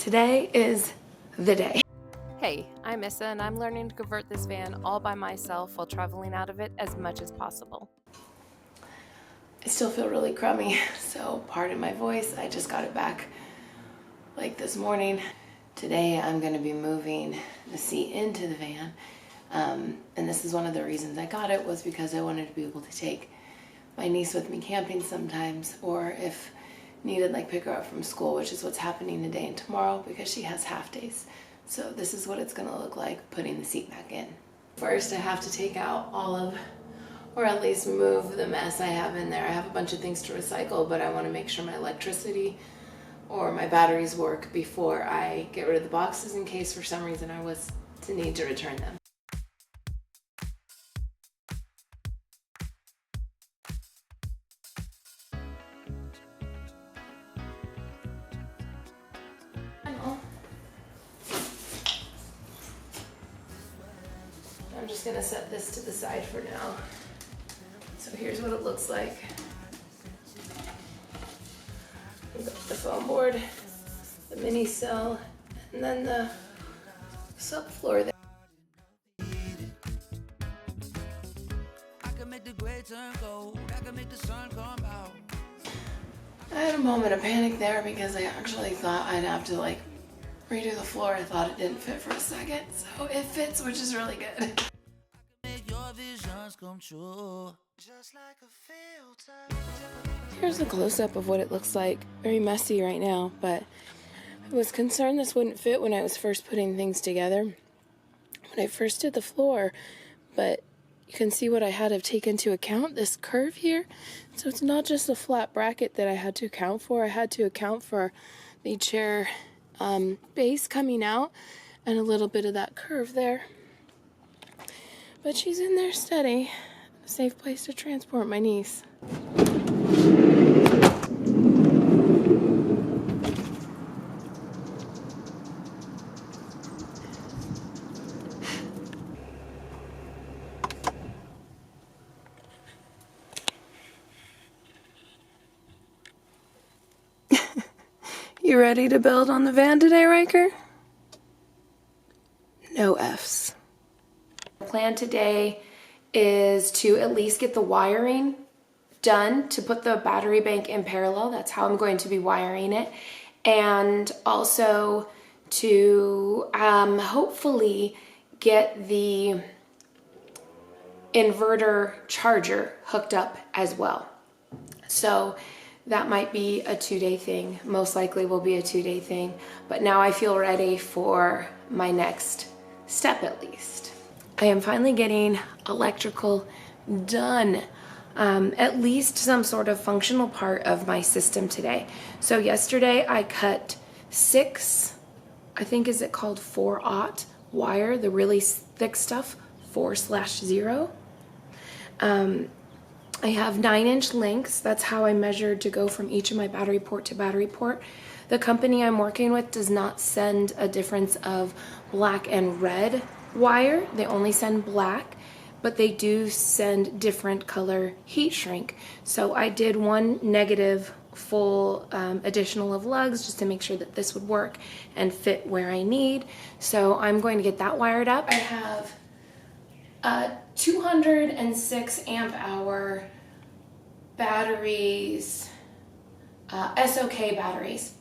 Today is the day. Hey, I'm Issa and I'm learning to convert this van all by myself while traveling out of it as much as possible. I still feel really crummy, so pardon my voice. I just got it back like this morning. Today I'm going to be moving the seat into the van, and this is one of the reasons I got it was because I wanted to be able to take my niece with me camping sometimes, or if needed, like pick her up from school, which is what's happening today and tomorrow because she has half days. So this is what it's going to look like putting the seat back in. First I have to take out all of, or at least move the mess I have in there. I have a bunch of things to recycle, but I want to make sure my electricity or my batteries work before I get rid of the boxes in case for some reason I was to need to return them. I'm just gonna set this to the side for now. So here's what it looks like. We've got the foam board, the mini cell, and then the subfloor there. I had a moment of panic there because I actually thought I'd have to like redo the floor. I thought it didn't fit for a second, so it fits, which is really good. Here's a close-up of what it looks like. Very messy right now, but I was concerned this wouldn't fit when I was first putting things together when I first did the floor, but you can see what I had to take into account, this curve here. So it's not just a flat bracket that I had to account for. I had to account for the chair base coming out and a little bit of that curve there. But she's in there steady. A safe place to transport my niece. You ready to build on the van today, Riker? No F's. The plan today is to at least get the wiring done to put the battery bank in parallel. That's how I'm going to be wiring it. And also to hopefully get the inverter charger hooked up as well. So that might be a 2-day thing. Most likely will be a 2-day thing. But now I feel ready for my next step at least. I am finally getting electrical done. At least some sort of functional part of my system today. So yesterday I cut 6, I think is it called 4/0 wire, the really thick stuff, 4/0. I have 9-inch lengths. That's how I measured to go from each of my battery port to battery port. The company I'm working with does not send a difference of black and red wire. They only send black, but they do send different color heat shrink. So I did one negative full additional of lugs just to make sure that this would work and fit where I need. So I'm going to get that wired up. I have 206 amp hour batteries, SOK batteries.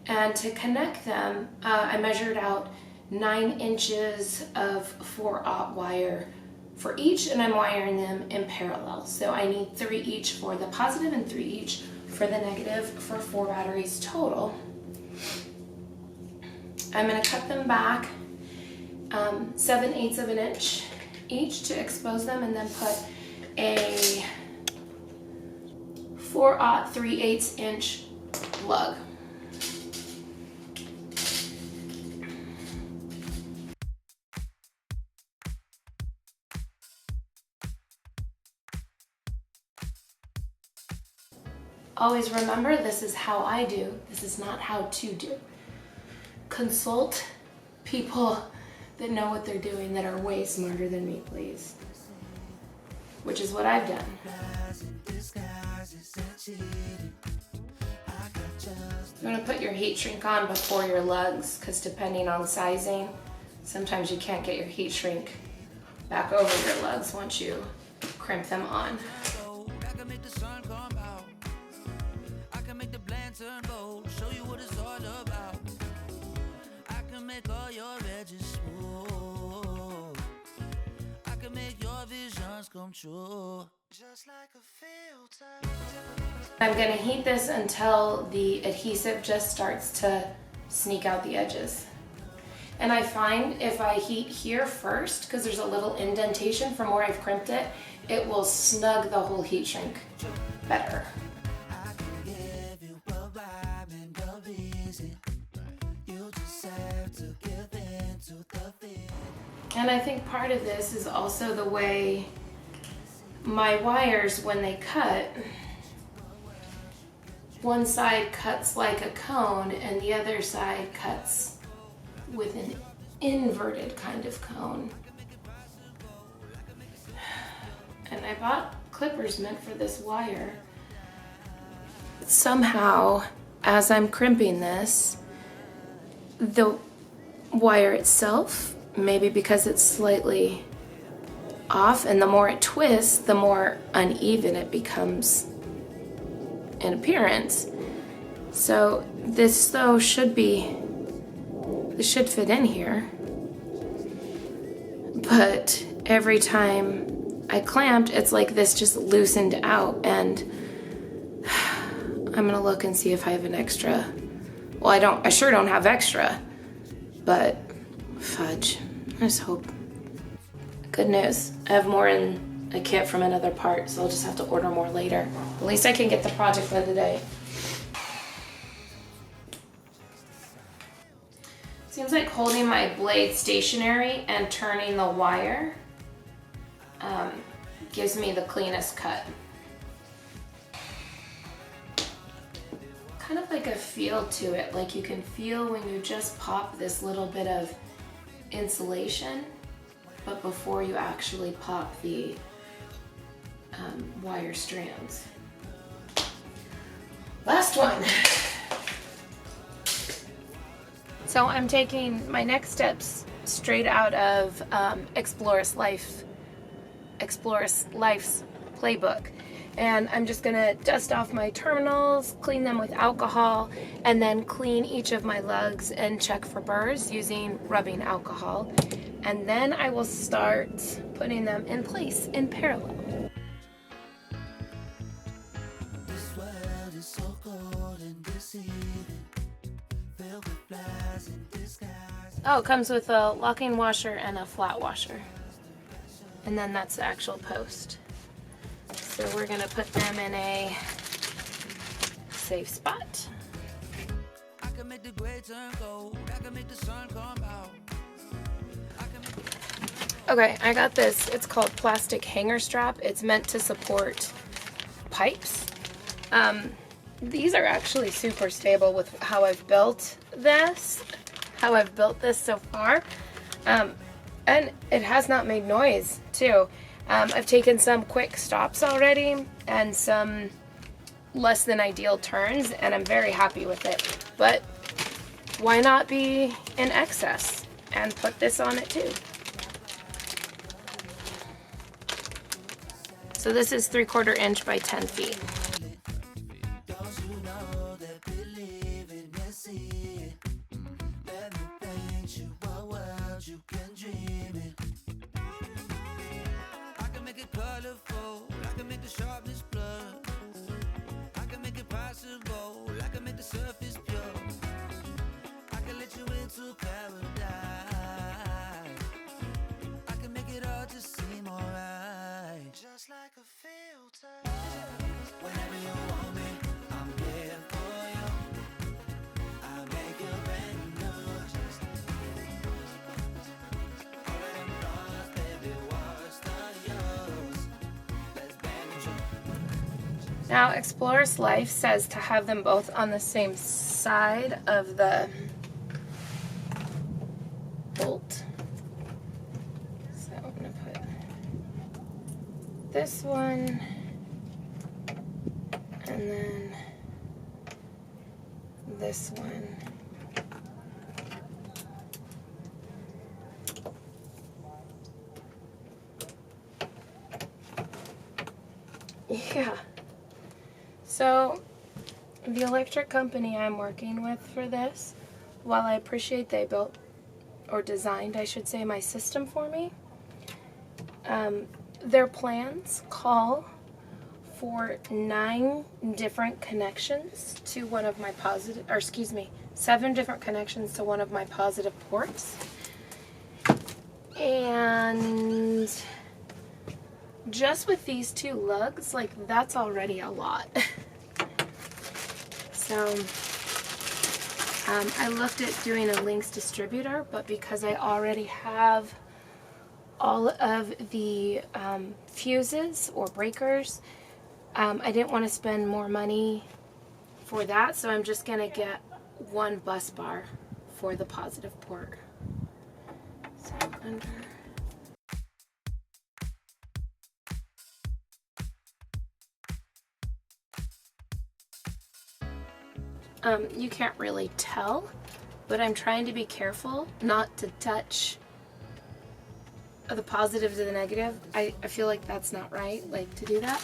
And to connect them, I measured out 9 inches of 4/0 wire for each, and I'm wiring them in parallel. So I need 3 each for the positive and 3 each for the negative for 4 batteries total. I'm gonna cut them back 7/8 of an inch each to expose them, and then put a 4/0 3/8 inch lug. Always remember, this is how I do. This is not how to do. Consult people that know what they're doing, that are way smarter than me, please. Which is what I've done. You want to put your heat shrink on before your lugs, because depending on sizing, sometimes you can't get your heat shrink back over your lugs once you crimp them on. I'm going to heat this until the adhesive just starts to sneak out the edges. And I find if I heat here first, because there's a little indentation from where I've crimped it, it will snug the whole heat shrink better. And I think part of this is also the way my wires, when they cut, one side cuts like a cone and the other side cuts with an inverted kind of cone. And I bought clippers meant for this wire. Somehow, as I'm crimping this, the wire itself, maybe because it's slightly off, and the more it twists, the more uneven it becomes in appearance. So this though should fit in here, but every time I clamped, it's like this just loosened out, and I'm gonna look and see if I have an extra. Well, I sure don't have extra, but fudge, I just hope. Good news, I have more in a kit from another part, so I'll just have to order more later. At least I can get the project done today. Seems like holding my blade stationary and turning the wire gives me the cleanest cut. Kind of like a feel to it, like you can feel when you just pop this little bit of insulation, but before you actually pop the wire strands. Last one. So I'm taking my next steps straight out of Explorer's Life's playbook. And I'm just gonna dust off my terminals, clean them with alcohol, and then clean each of my lugs and check for burrs using rubbing alcohol. And then I will start putting them in place in parallel. Oh, it comes with a locking washer and a flat washer. And then that's the actual post. So we're gonna put them in a safe spot. Okay, I got this. It's called plastic hanger strap. It's meant to support pipes. These are actually super stable with how I've built this so far. And it has not made noise too. I've taken some quick stops already and some less than ideal turns, and I'm very happy with it. But why not be in excess and put this on it too? So this is 3/4 inch by 10 feet. Now, Explorer's Life says to have them both on the same side of the bolt. So I'm going to put this one and then this one. Yeah. So the electric company I'm working with for this, while I appreciate they built or designed, I should say, my system for me, their plans call for 9 different connections to one of my positive, or excuse me, 7 different connections to one of my positive ports. And just with these 2 lugs, like, that's already a lot. So I looked at doing a links distributor, but because I already have all of the fuses or breakers, I didn't want to spend more money for that, so I'm just going to get 1 bus bar for the positive port. So you can't really tell, but I'm trying to be careful not to touch the positive to the negative. I feel like that's not right, like, to do that.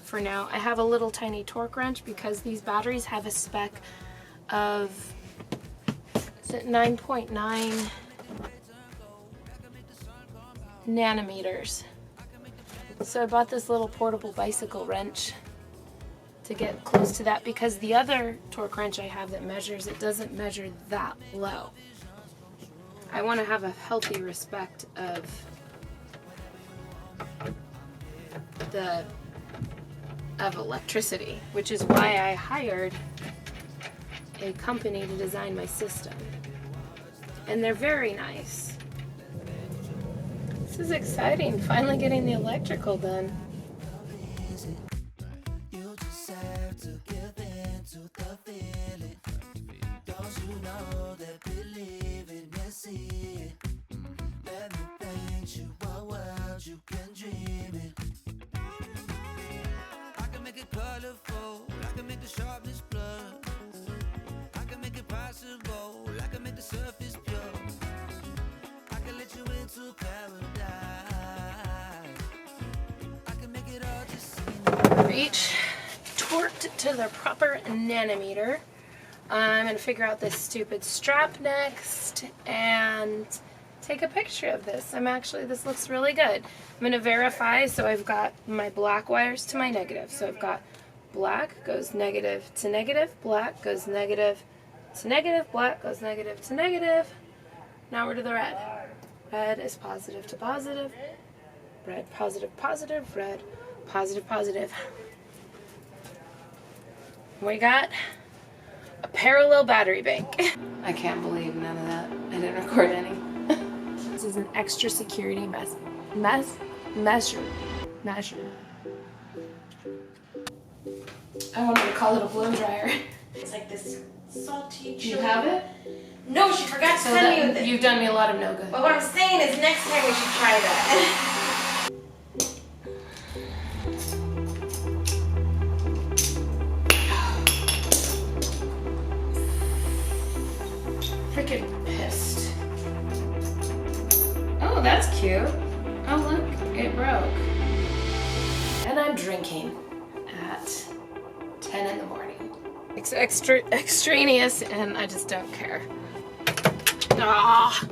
For now, I have a little tiny torque wrench because these batteries have a spec of, is it 9.9 nanometers. So I bought this little portable bicycle wrench to get close to that, because the other torque wrench I have that measures, it doesn't measure that low. I want to have a healthy respect of electricity, which is why I hired a company to design my system. And they're very nice. This is exciting, finally getting the electrical done. Each torqued to the proper nanometer. I'm going to figure out this stupid strap next and take a picture of this. This looks really good. I'm going to verify, so I've got my black wires to my negative. So I've got black goes negative to negative, black goes negative to negative, black goes negative to negative. Now we're to the red. Red is positive to positive, red positive positive, red positive positive. We got a parallel battery bank. I can't believe none of that. I didn't record any. This is an extra security measure. I wanted to call it a blow dryer. It's like this salty chili. You have it? No, she forgot to send me. You've done me a lot of no good. But what I'm saying is next time we should try that. Freaking pissed. Oh, that's cute. Oh, look, it broke. And I'm drinking at 10 in the morning. It's extraneous, and I just don't care. Ah.